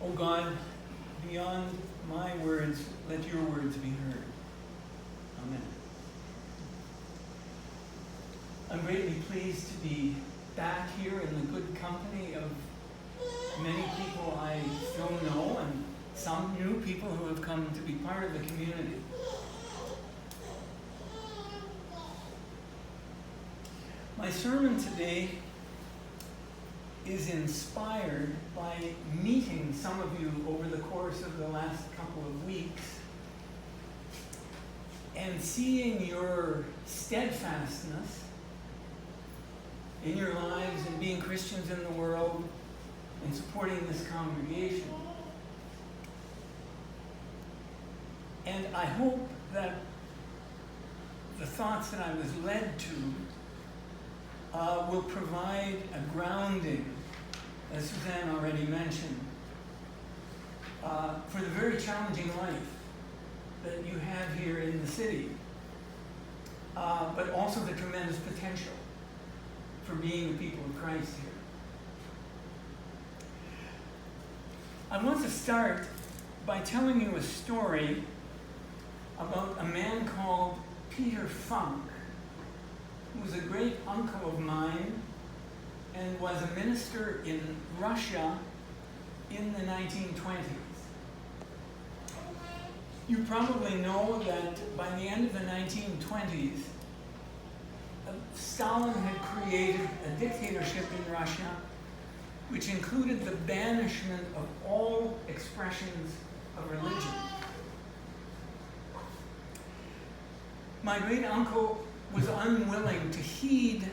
O God, beyond my words, let your words be heard. Amen. I'm greatly pleased to be back here in the good company of many people I still know and some new people who have come to be part of the community. My sermon today is inspired by meeting some of you over the course of the last couple of weeks and seeing your steadfastness in your lives and being Christians in the world and supporting this congregation. And I hope that the thoughts that I was led to will provide a grounding, as Suzanne already mentioned, for the very challenging life that you have here in the city, but also the tremendous potential for being the people of Christ here. I want to start by telling you a story about a man called Peter Funk, who was a great uncle of mine and was a minister in Russia in the 1920s. You probably know that by the end of the 1920s, Stalin had created a dictatorship in Russia which included the banishment of all expressions of religion. My great uncle was unwilling to heed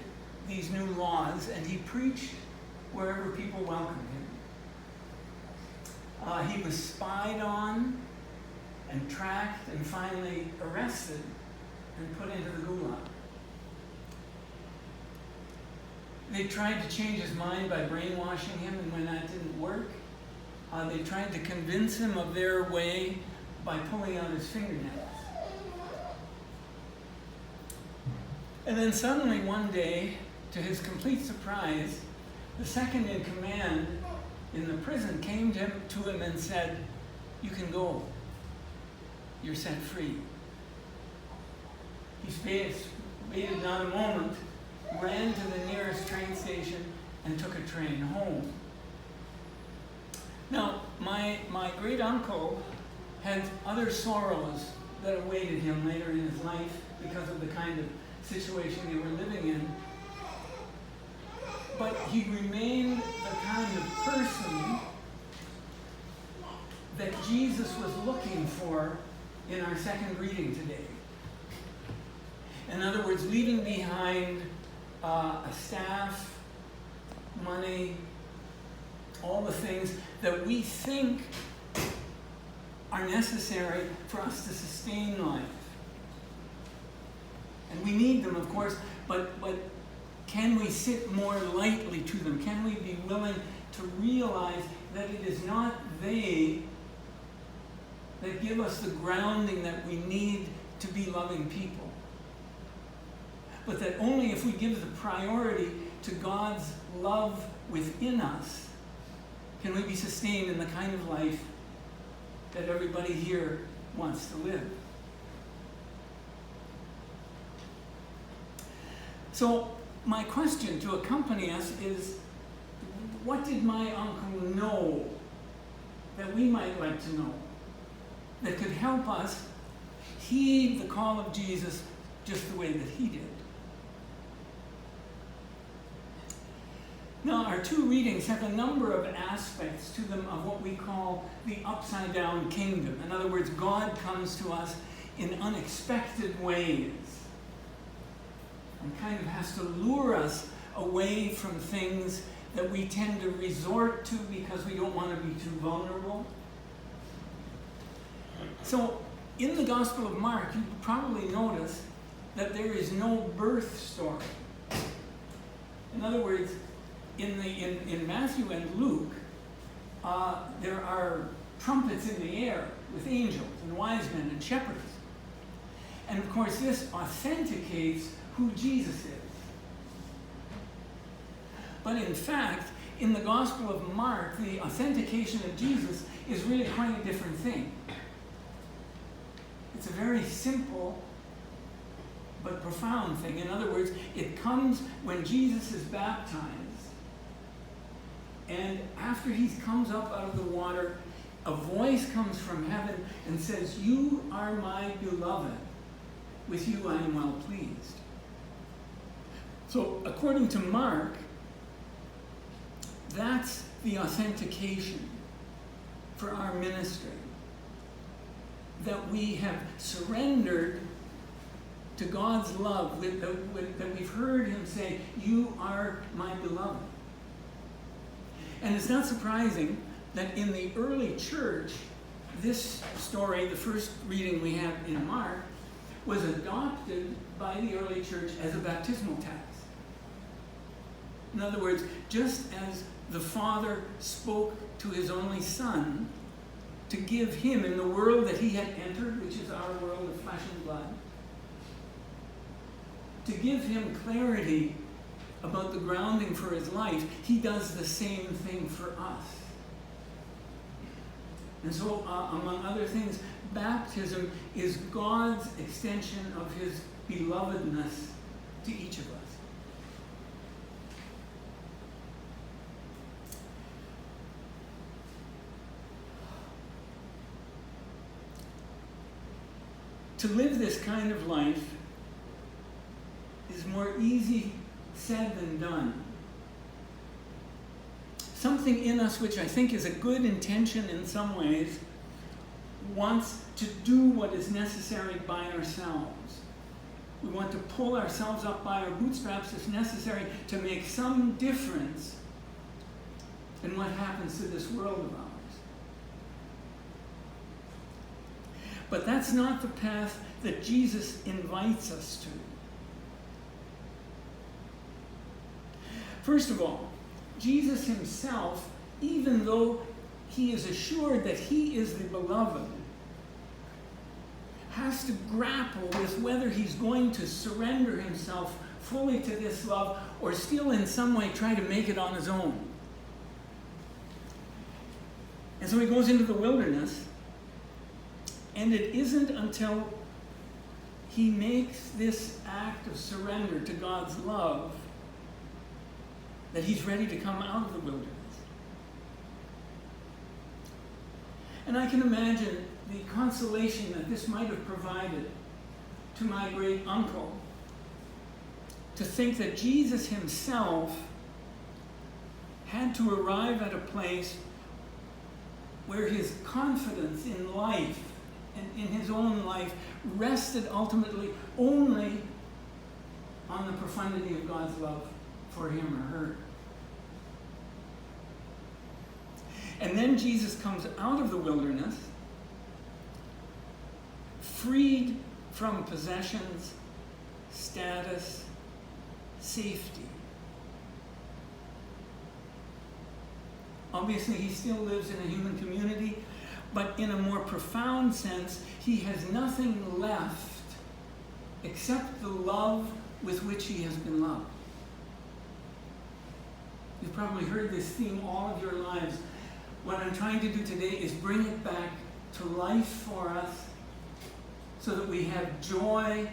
these new laws, and he preached wherever people welcomed him. He was spied on and tracked and finally arrested and put into the gulag. They tried to change his mind by brainwashing him, and when that didn't work, they tried to convince him of their way by pulling out his fingernails. And then suddenly one day, to his complete surprise, the second in command in the prison came to him and said, "You can go. You're set free." He waited not a moment, ran to the nearest train station, and took a train home. Now, my great uncle had other sorrows that awaited him later in his life because of the kind of situation they were living in. But he remained the kind of person that Jesus was looking for in our second reading today. In other words, leaving behind a staff, money, all the things that we think are necessary for us to sustain life. And we need them, of course, but can we sit more lightly to them? Can we be willing to realize that it is not they that give us the grounding that we need to be loving people, but that only if we give the priority to God's love within us can we be sustained in the kind of life that everybody here wants to live. So my question to accompany us is, what did my uncle know that we might like to know that could help us heed the call of Jesus just the way that he did? Now, our two readings have a number of aspects to them of what we call the upside-down kingdom. In other words, God comes to us in unexpected ways and kind of has to lure us away from things that we tend to resort to because we don't want to be too vulnerable. So, in the Gospel of Mark, you probably notice that there is no birth story. In other words, in Matthew and Luke, there are trumpets in the air with angels and wise men and shepherds. And of course, this authenticates who Jesus is. But in fact, in the Gospel of Mark, the authentication of Jesus is really quite a different thing. It's a very simple but profound thing. In other words, it comes when Jesus is baptized, and after he comes up out of the water, a voice comes from heaven and says, "You are my beloved. With you I am well pleased." So according to Mark, that's the authentication for our ministry. That we have surrendered to God's love, that we've heard him say, "You are my beloved." And it's not surprising that in the early church, this story, the first reading we have in Mark, was adopted by the early church as a baptismal text. In other words, just as the Father spoke to his only Son to give him in the world that he had entered, which is our world of flesh and blood, to give him clarity about the grounding for his life, he does the same thing for us. And so, among other things, baptism is God's extension of his belovedness to each of us. To live this kind of life is more easy said than done. Something in us, which I think is a good intention in some ways, wants to do what is necessary by ourselves. We want to pull ourselves up by our bootstraps if necessary to make some difference in what happens to this world of ours. But that's not the path that Jesus invites us to. First of all, Jesus himself, even though he is assured that he is the beloved, has to grapple with whether he's going to surrender himself fully to this love or still in some way try to make it on his own. And so he goes into the wilderness, and it isn't until he makes this act of surrender to God's love that he's ready to come out of the wilderness. And I can imagine the consolation that this might have provided to my great uncle to think that Jesus himself had to arrive at a place where his confidence in life and in his own life rested ultimately only on the profundity of God's love for him or her. And then Jesus comes out of the wilderness, freed from possessions, status, safety. Obviously, he still lives in a human community, but in a more profound sense, he has nothing left except the love with which he has been loved. You've probably heard this theme all of your lives. What I'm trying to do today is bring it back to life for us so that we have joy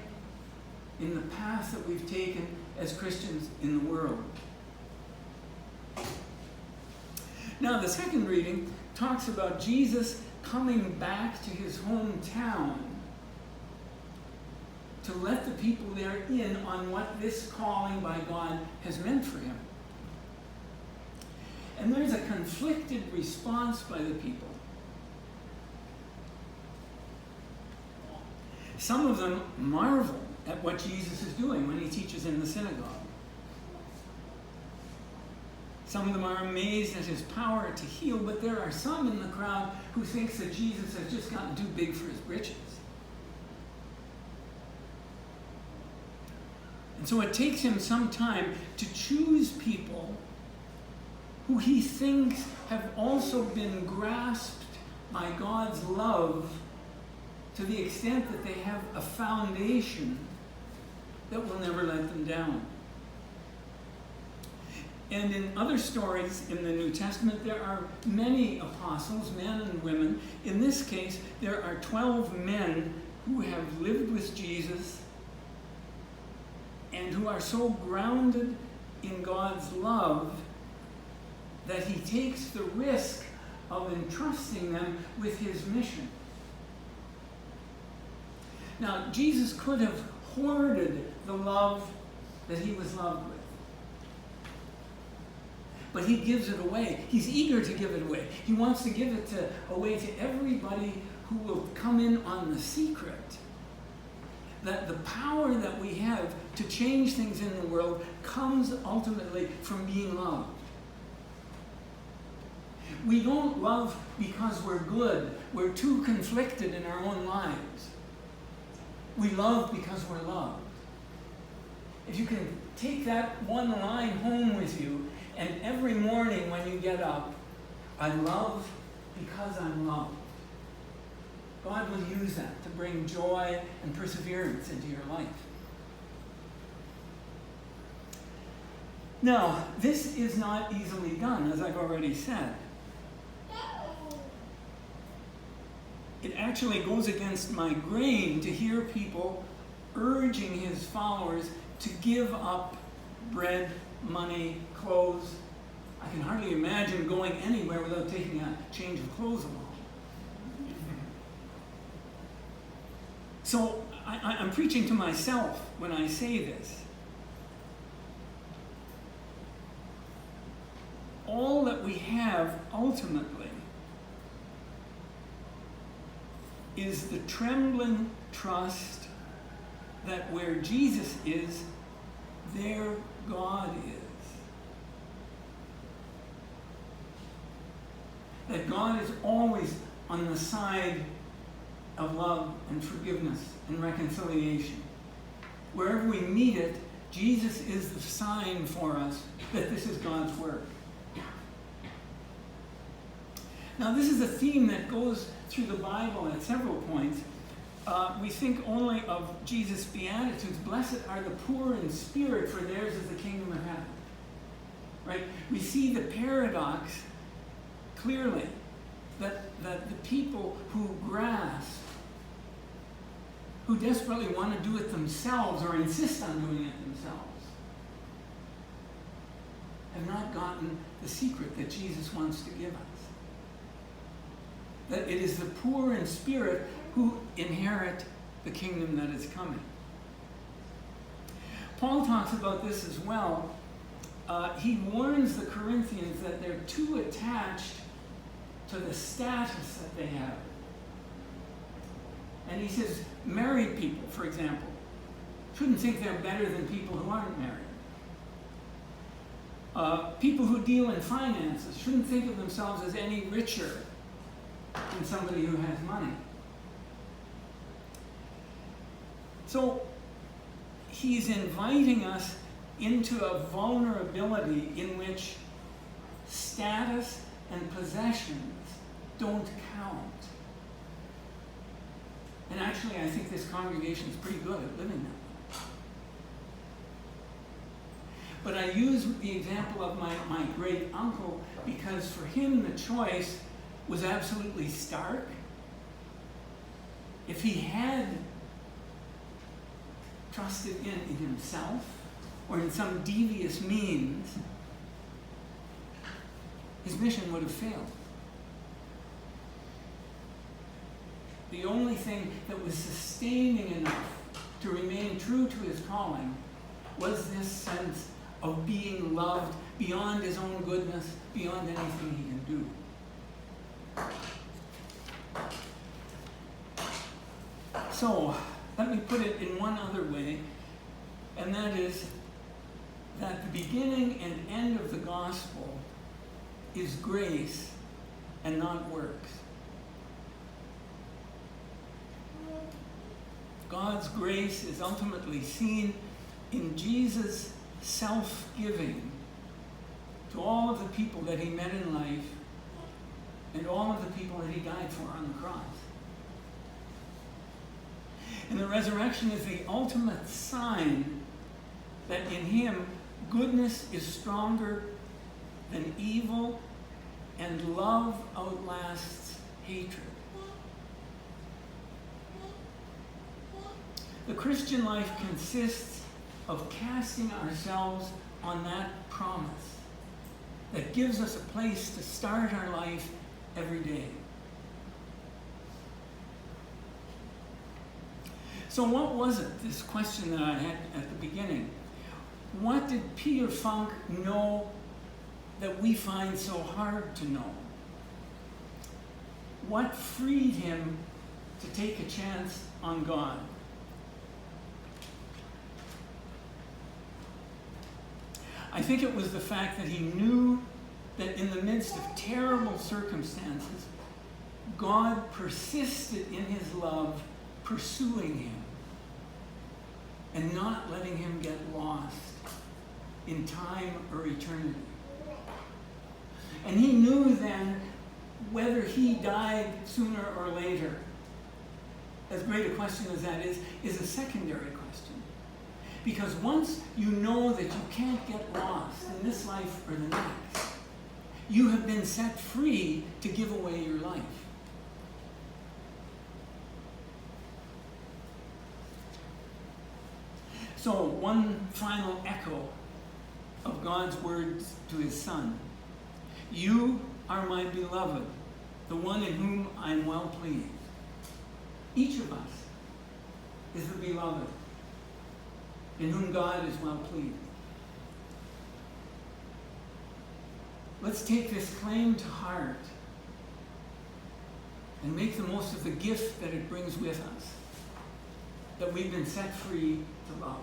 in the path that we've taken as Christians in the world. Now, the second reading talks about Jesus coming back to his hometown to let the people there in on what this calling by God has meant for him. And there's a conflicted response by the people. Some of them marvel at what Jesus is doing when he teaches in the synagogue. Some of them are amazed at his power to heal, but there are some in the crowd who thinks that Jesus has just gotten too big for his britches. And so it takes him some time to choose people who he thinks have also been grasped by God's love to the extent that they have a foundation that will never let them down. And in other stories in the New Testament, there are many apostles, men and women. In this case, there are 12 men who have lived with Jesus and who are so grounded in God's love that he takes the risk of entrusting them with his mission. Now, Jesus could have hoarded the love that he was loved with. But he gives it away. He's eager to give it away. He wants to give it away to everybody who will come in on the secret. That the power that we have to change things in the world comes ultimately from being loved. We don't love because we're good. We're too conflicted in our own lives. We love because we're loved. If you can take that one line home with you, and every morning when you get up, I love because I'm loved. God will use that to bring joy and perseverance into your life. Now, this is not easily done, as I've already said. It actually goes against my grain to hear people urging his followers to give up bread, money, clothes. I can hardly imagine going anywhere without taking a change of clothes along. So I'm preaching to myself when I say this. All that we have ultimately is the trembling trust that where Jesus is, there God is. That God is always on the side of love and forgiveness and reconciliation. Wherever we meet it, Jesus is the sign for us that this is God's work. Now, this is a theme that goes through the Bible at several points. We think only of Jesus' Beatitudes. Blessed are the poor in spirit, for theirs is the kingdom of heaven. Right? We see the paradox clearly that the people who grasp, who desperately want to do it themselves or insist on doing it themselves, have not gotten the secret that Jesus wants to give us. That it is the poor in spirit who inherit the kingdom that is coming. Paul talks about this as well. He warns the Corinthians that they're too attached to the status that they have. And he says, married people, for example, shouldn't think they're better than people who aren't married. People who deal in finances shouldn't think of themselves as any richer than somebody who has money. So he's inviting us into a vulnerability in which status and possessions don't count. And actually, I think this congregation is pretty good at living that way. But I use the example of my great uncle because for him the choice was absolutely stark. If he had trusted in himself or in some devious means, his mission would have failed. The only thing that was sustaining enough to remain true to his calling was this sense of being loved beyond his own goodness, beyond anything he can do. So, let me put it in one other way, and that is that the beginning and end of the gospel is grace and not works. God's grace is ultimately seen in Jesus' self-giving to all of the people that he met in life and all of the people that he died for on the cross. And the resurrection is the ultimate sign that in him goodness is stronger than evil, and love outlasts hatred. The Christian life consists of casting ourselves on that promise that gives us a place to start our life every day. So what was it, this question that I had at the beginning? What did Peter Funk know that we find so hard to know? What freed him to take a chance on God? I think it was the fact that he knew that in the midst of terrible circumstances, God persisted in his love, pursuing him and not letting him get lost in time or eternity. And he knew then whether he died sooner or later, as great a question as that is a secondary question. Because once you know that you can't get lost in this life or the next, you have been set free to give away your life. So, one final echo of God's words to his Son. You are my beloved, the one in whom I am well pleased. Each of us is the beloved, in whom God is well pleased. Let's take this claim to heart and make the most of the gift that it brings with us, that we've been set free to love.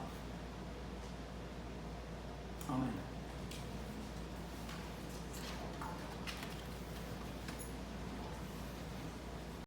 Amen.